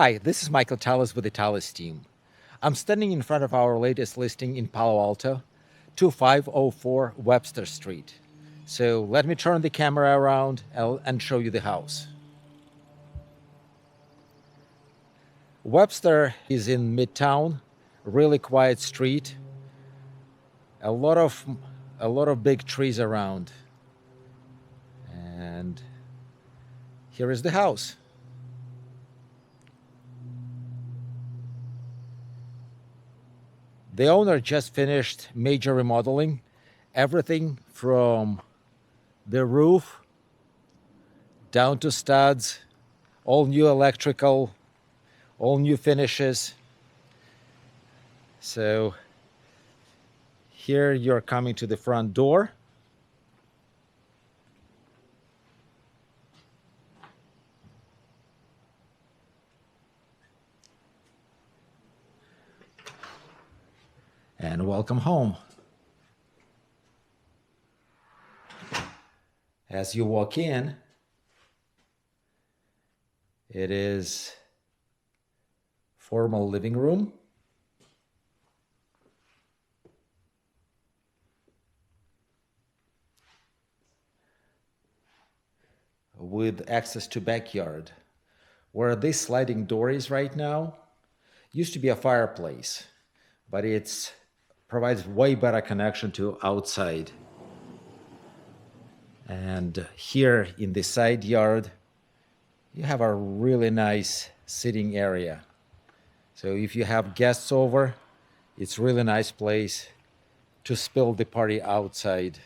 Hi, this is Michael Tallis with the Tallis Team. I'm standing in front of our latest listing in Palo Alto, 2504 Webster Street. So let me turn the camera around and show you the house. Webster is in Midtown, really quiet street, a lot of big trees around. And here is the house. The owner just finished major remodeling, everything from the roof down to studs, all new electrical, all new finishes. So here you're coming to the front door. And welcome home. As you walk in, it is formal living room. With access to backyard. Where this sliding door is right now, used to be a fireplace, but it provides way better connection to outside. And here in the side yard, you have a really nice sitting area. So if you have guests over, it's really nice place to spill the party outside.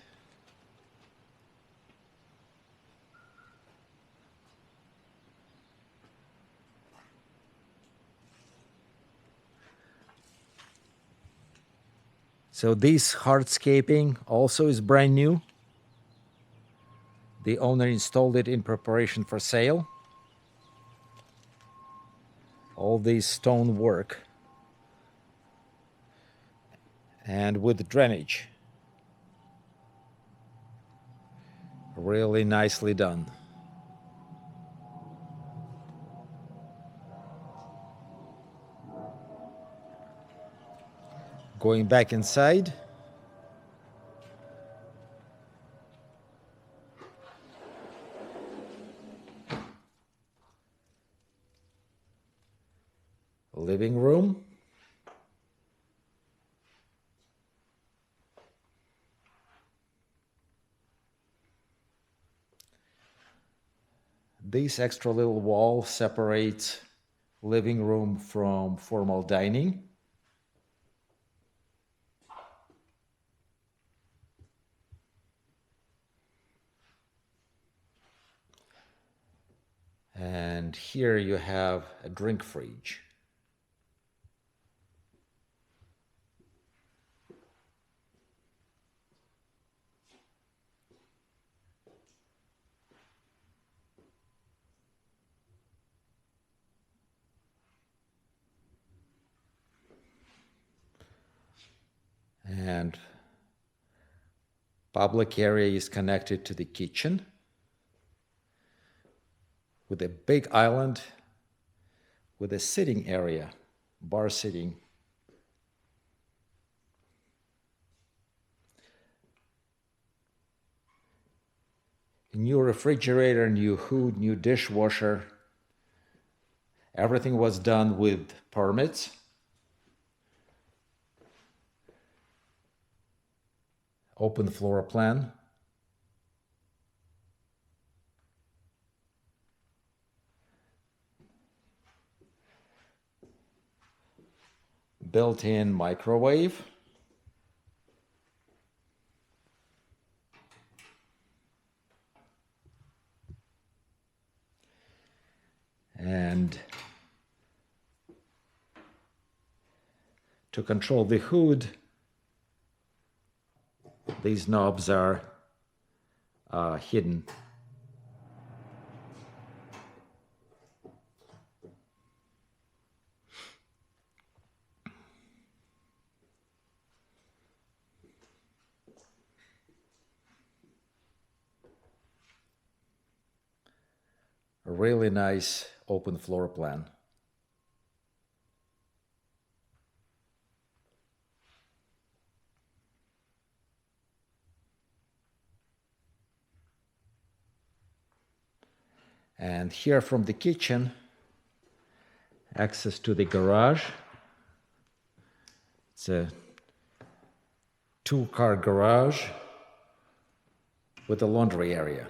So this hardscaping also is brand new. The owner installed it in preparation for sale. All this stone work and with drainage. Really nicely done. Going back inside. Living room. This extra little wall separates living room from formal dining. And here you have a drink fridge. And public area is connected to the kitchen with a big island with a sitting area, bar sitting. New refrigerator, new hood, new dishwasher. Everything was done with permits. Open floor plan. Built-in microwave. And to control the hood, these knobs are hidden. A really nice open floor plan. And here from the kitchen, access to the garage. It's a two-car garage with a laundry area.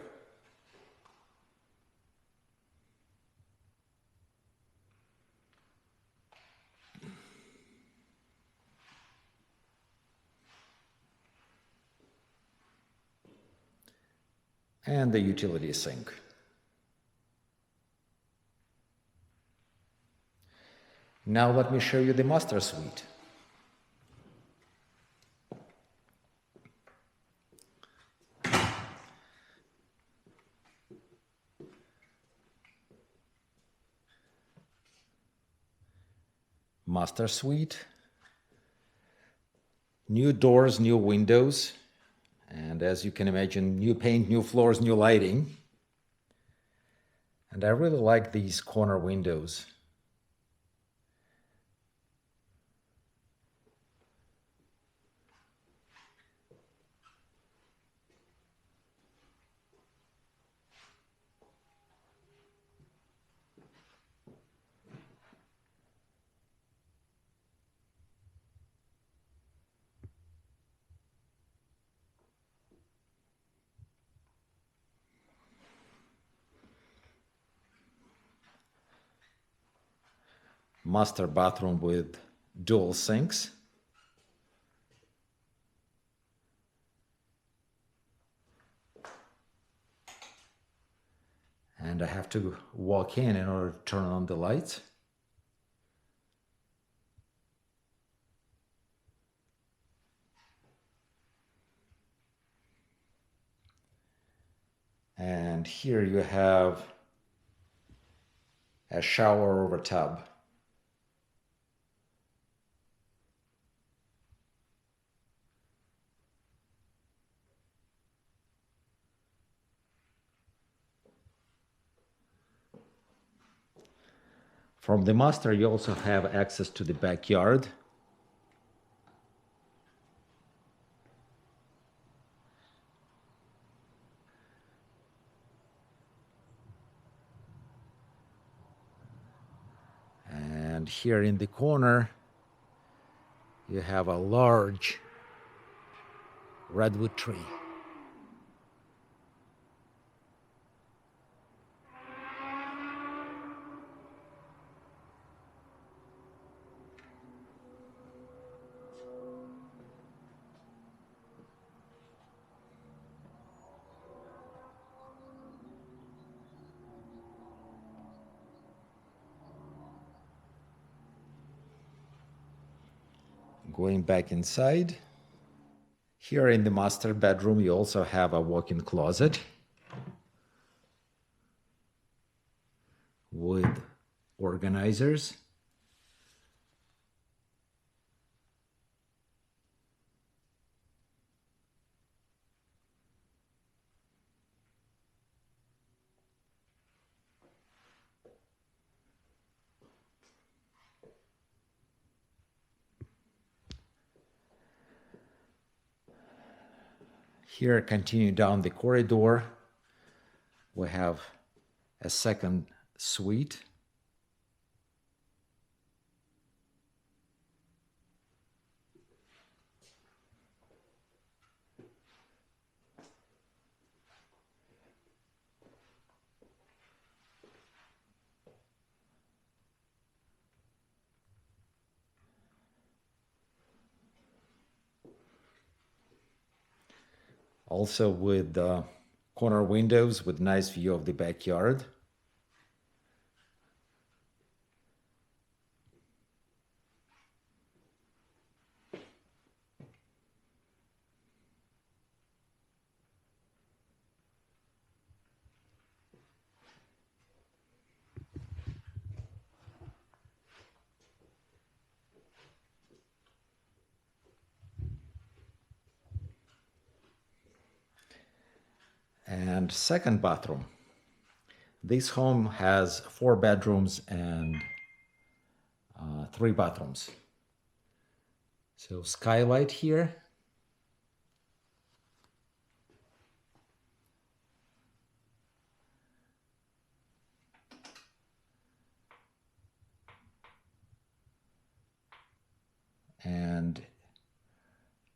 And the utility sink. Now let me show you the master suite. Master suite. New doors, new windows. And as you can imagine, new paint, new floors, new lighting. And I really like these corner windows. Master bathroom with dual sinks. And I have to walk in order to turn on the lights. And here you have a shower over tub. From the master, you also have access to the backyard. And here in the corner, you have a large redwood tree. Going back inside, here in the master bedroom, you also have a walk-in closet with organizers. Here, continue down the corridor, we have a second suite. Also with corner windows with nice view of the backyard. And second bathroom. This home has 4 bedrooms and 3 bathrooms. So skylight here. And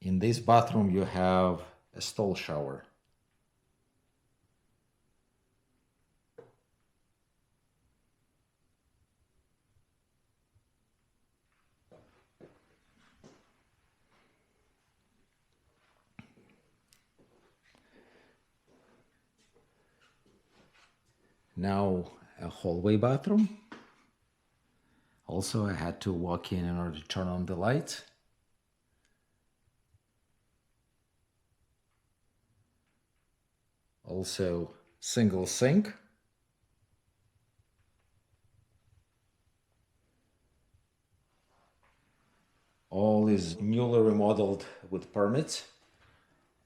in this bathroom, you have a stall shower. Now a hallway bathroom. Also, I had to walk in order to turn on the lights. Also, single sink. All is newly remodeled with permits,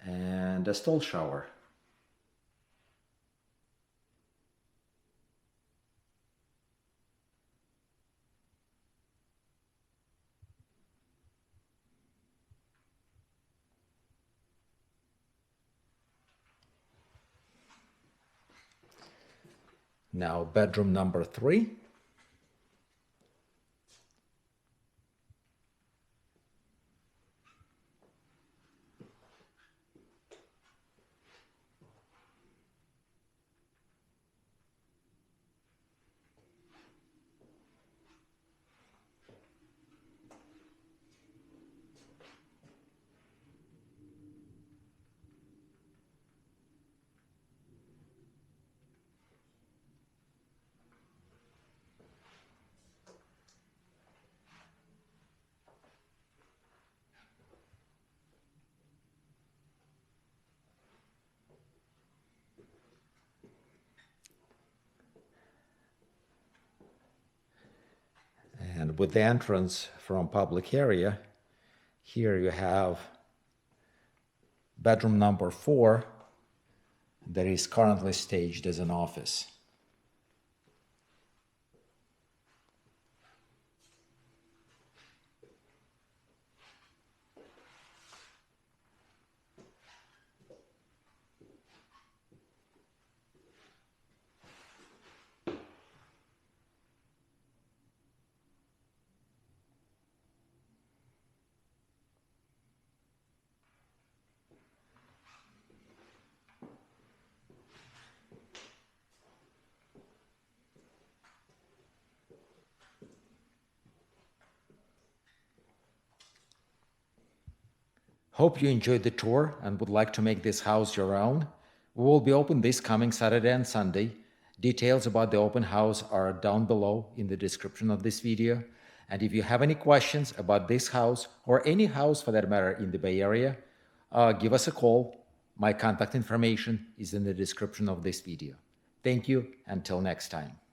and a stall shower. Now bedroom number 3. And with the entrance from public area, here you have bedroom number 4 that is currently staged as an office. Hope you enjoyed the tour and would like to make this house your own. We will be open this coming Saturday and Sunday. Details about the open house are down below in the description of this video. And if you have any questions about this house or any house for that matter in the Bay Area, give us a call. My contact information is in the description of this video. Thank you. Until next time.